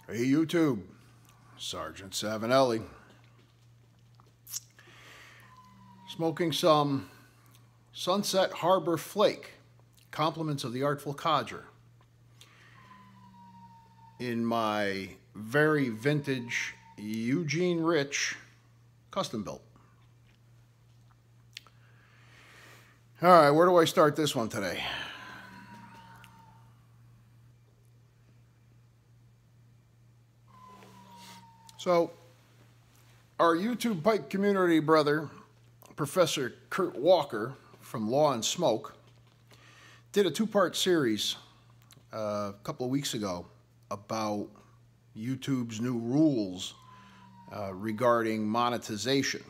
Hey YouTube, Sergeant Smelly. Smoking some Sunset Harbor Flake, compliments of the Artful Codger, in my very vintage Eugene Rich custom built. All right, where do I start this one today? So, our YouTube pipe community brother, Professor Kurt Walker from Law and Smoke, did a two-part series a couple of weeks ago about YouTube's new rules regarding monetization.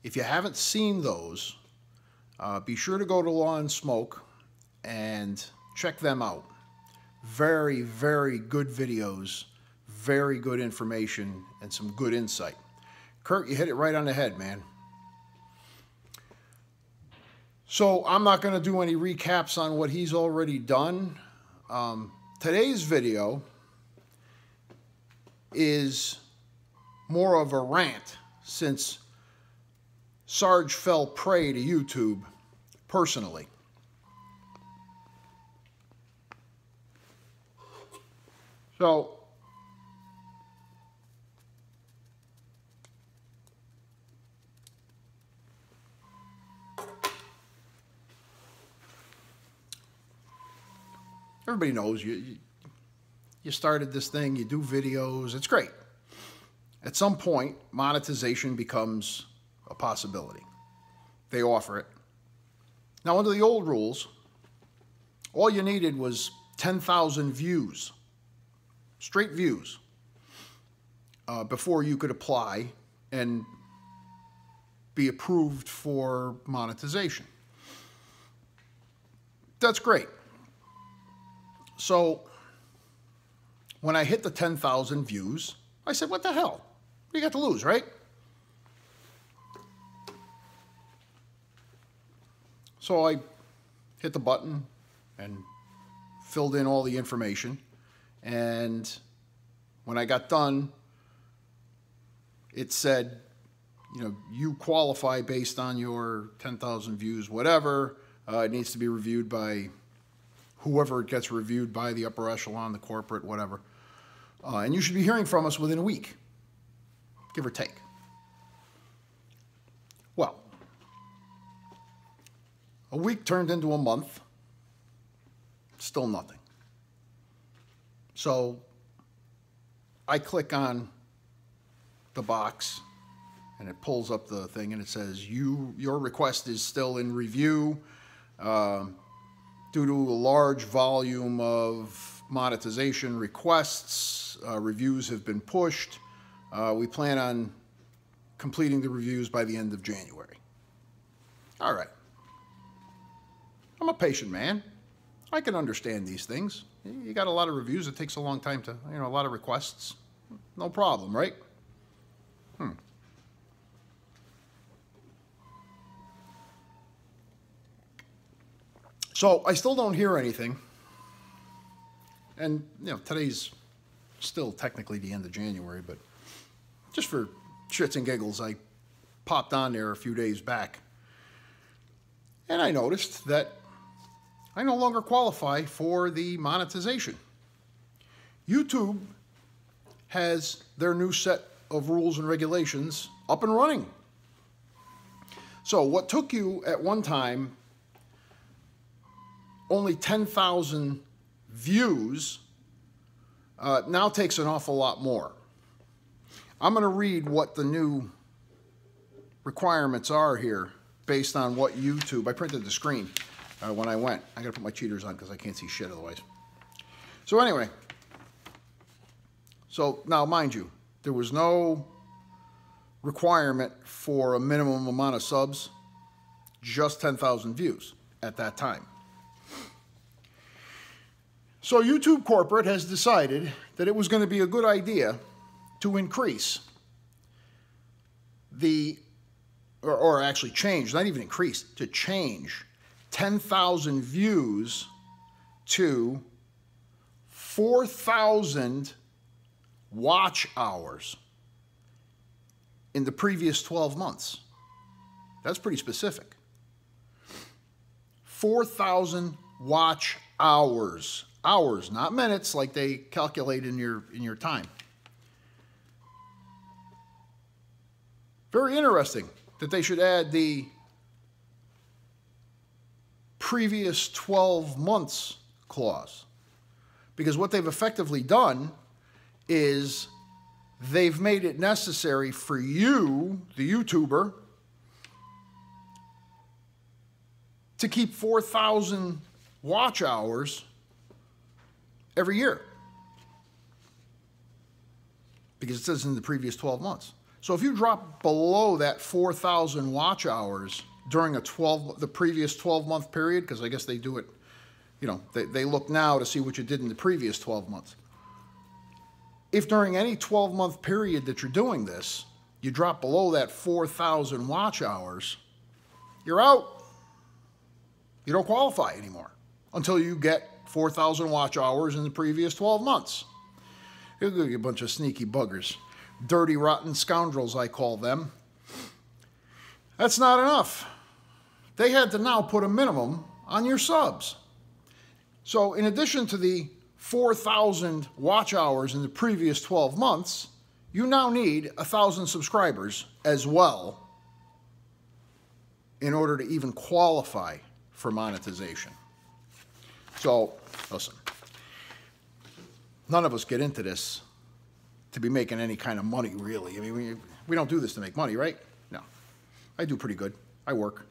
If you haven't seen those, be sure to go to Law and Smoke and check them out. Very, very good videos, very good information, and some good insight. Kurt, you hit it right on the head, man. So I'm not going to do any recaps on what he's already done. Today's video is more of a rant, since Sarge fell prey to YouTube personally. So everybody knows you started this thing, you do videos, it's great. At some point, monetization becomes a possibility. They offer it. Now, under the old rules, all you needed was 10,000 views, straight views, before you could apply and be approved for monetization. That's great. So when I hit the 10,000 views, I said, what the hell? What do you got to lose, right? So I hit the button and filled in all the information. And when I got done, it said, you qualify based on your 10,000 views, whatever. It needs to be reviewed by whoever it gets reviewed by, the upper echelon, the corporate, whatever. And you should be hearing from us within a week, give or take. Well, a week turned into a month, still nothing. So I click on the box and it pulls up the thing and it says, your request is still in review. Due to a large volume of monetization requests, reviews have been pushed. We plan on completing the reviews by the end of January. All right. I'm a patient man. I can understand these things. You got a lot of reviews. It takes a long time to, a lot of requests. No problem, right? So I still don't hear anything. And, today's still technically the end of January, but just for shits and giggles, I popped on there a few days back. And I noticed that I no longer qualify for the monetization. YouTube has their new set of rules and regulations up and running. So what took you at one time only 10,000 views now takes an awful lot more. I'm going to read what the new requirements are here based on what YouTube, I printed the screen when I went. I got to put my cheaters on because I can't see shit otherwise. So anyway, so now mind you, there was no requirement for a minimum amount of subs, just 10,000 views at that time. So YouTube corporate has decided that it was going to be a good idea to increase or actually change, not even increase, to change 10,000 views to 4,000 watch hours in the previous 12 months. That's pretty specific. 4,000 watch hours. Hours, not minutes like they calculate in your time. Very interesting that they should add the previous 12 months clause. Because what they've effectively done is they've made it necessary for you, the YouTuber, to keep 4,000 watch hours every year. Because it says in the previous 12 months. So if you drop below that 4,000 watch hours during the previous 12-month period, because I guess they do it, you know, they look now to see what you did in the previous 12 months. If during any 12-month period that you're doing this, you drop below that 4,000 watch hours, you're out. You don't qualify anymore until you get 4,000 watch hours in the previous 12 months. You're a bunch of sneaky buggers. Dirty, rotten scoundrels, I call them. That's not enough. They had to now put a minimum on your subs. So in addition to the 4,000 watch hours in the previous 12 months, you now need 1,000 subscribers as well in order to even qualify for monetization. So, listen, none of us get into this to be making any kind of money, really. I mean, we don't do this to make money, right? No. I do pretty good. I work.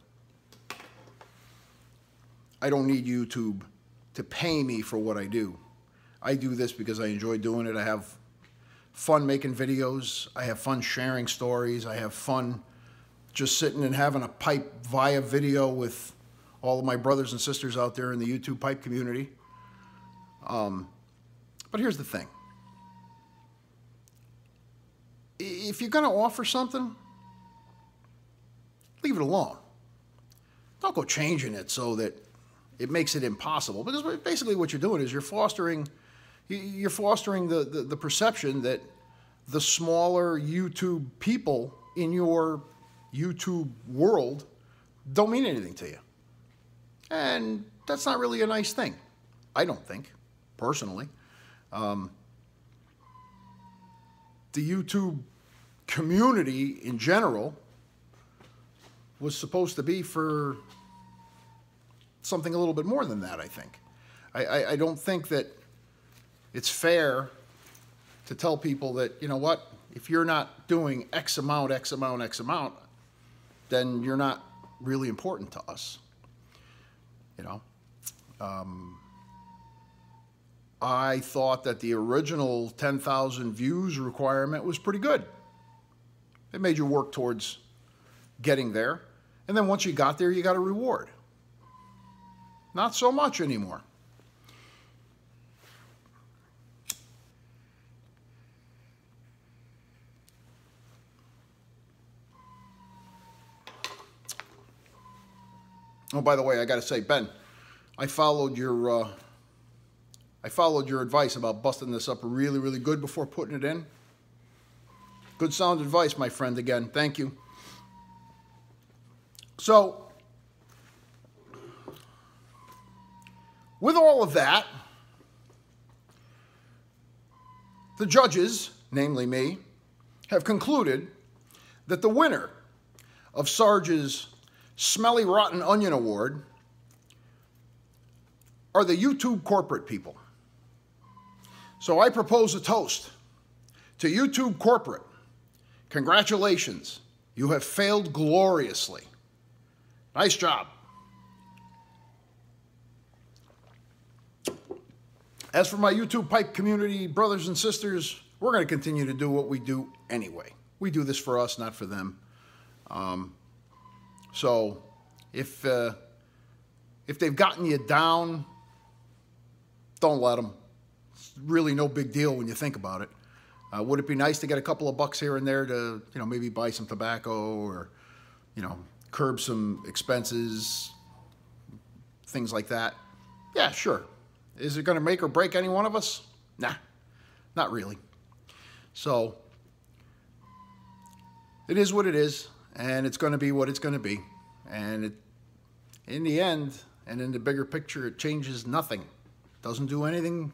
I don't need YouTube to pay me for what I do. I do this because I enjoy doing it. I have fun making videos. I have fun sharing stories. I have fun just sitting and having a pipe via video with all of my brothers and sisters out there in the YouTube pipe community. But here's the thing. If you're going to offer something, leave it alone. Don't go changing it so that it makes it impossible. Because basically what you're doing is you're fostering the perception that the smaller YouTube people in your YouTube world don't mean anything to you. And that's not really a nice thing, I don't think, personally. The YouTube community in general was supposed to be for something a little bit more than that, I think. I don't think that it's fair to tell people that, you know what, if you're not doing X amount, then you're not really important to us. You know, I thought that the original 10,000 views requirement was pretty good. It made you work towards getting there. And then once you got there, you got a reward. Not so much anymore. Oh, by the way, I got to say, Ben, I followed your advice about busting this up really, really good before putting it in. Good sound advice, my friend, again. Thank you. So, with all of that, the judges, namely me, have concluded that the winner of Sarge's Smelly Rotten Onion Award are the YouTube corporate people. So I propose a toast to YouTube corporate. Congratulations. You have failed gloriously. Nice job. As for my YouTube pipe community brothers and sisters, we're going to continue to do what we do anyway. We do this for us, not for them. So if they've gotten you down, don't let them. It's really no big deal when you think about it. Would it be nice to get a couple of bucks here and there to, you know, maybe buy some tobacco or, you know, curb some expenses, things like that? Yeah, sure. Is it going to make or break any one of us? Nah, not really. So it is what it is, and it's going to be what it's going to be. And it, in the end, and in the bigger picture, it changes nothing. Doesn't do anything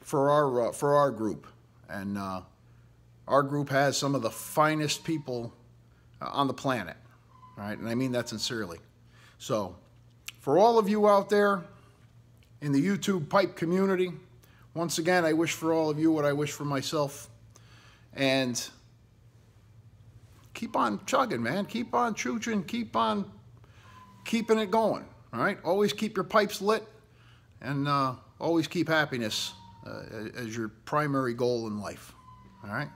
for our group. And our group has some of the finest people on the planet, right? And I mean that sincerely. So for all of you out there in the YouTube pipe community, once again, I wish for all of you what I wish for myself. And keep on chugging, man. Keep on chooching. Keep on keeping it going, all right? Always keep your pipes lit, and always keep happiness as your primary goal in life, all right?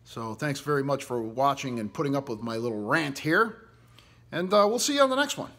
So thanks very much for watching and putting up with my little rant here, and we'll see you on the next one.